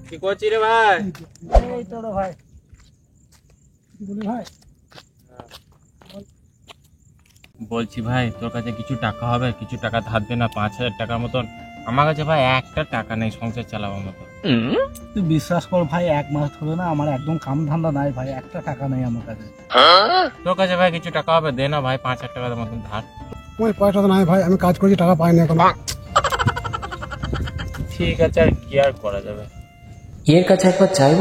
কি করছিস রে ভাই? এই তো রে ভাই, কি বলি ভাই? বলছি ভাই, তোর কাছে কিছু টাকা হবে? কিছু টাকা ধার দে না, 5,000 টাকার মতন। আমার কাছে ভাই একটা টাকা নেই সংসার চালাবার মতো। তুই বিশ্বাস কর ভাই, 1 মাস ধরে না আমার একদম কাম ধান্দা নাই ভাই, একটা টাকা নেই আমার কাছে। তোর কাছে ভাই কিছু টাকা হবে? দে না ভাই 5,000 টাকার মতন ধার। ওই পয়সা তো নাই ভাই, আমি কাজ করছি, টাকা পাইনি এখন। ঠিক আছে, আর কি আর করা যাবে। এর কাছে একবার চাইব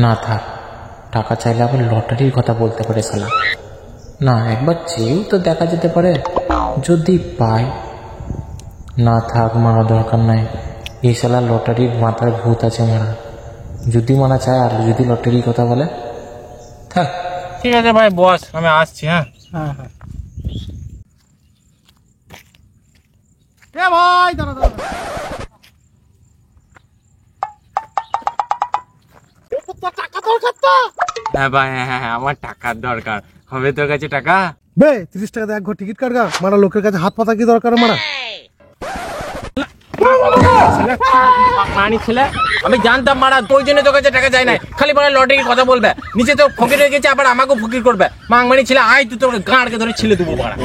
না, থাক। টাকা চাইলে আবার লটারির কথা বলতে পারে শালা। না, একবার চেয়েও তো দেখা যেতে পারে, যদি পাই। না থাক, মারা দরকার নাই। এই শালা লটারির মাথায় ভূত আছে মারা। যদি মারা চায় আর যদি লটারির কথা বলে, থাক। ঠিক আছে ভাই, বস, আমি আসছি। হ্যাঁ হ্যাঁ হ্যাঁ, এ ভাই দাঁড়া দাঁড়া, টাকা দরকার তো। হ্যাঁ ভাই, হ্যাঁ, আমার টাকার দরকার। হবে তোর কাছে টাকা? বে 30 টাকা এক ঘর টিকিট কাটগা, মারা লোকের কাছে হাত পাতা কি দরকার মারা? মানি ছেলে, আমি জানতাম মারা তোর জন্য তোর কাছে টাকা যায় না, খালি পরে লটারির কথা বলবে, নিচে তো ফকির হয়ে গেছে, আবার আমাকেও ফকির করবে। মাংমানি ছেলে, আয় তুই তোর গাঁড়কে ধরে ছিলে দেবো মারা।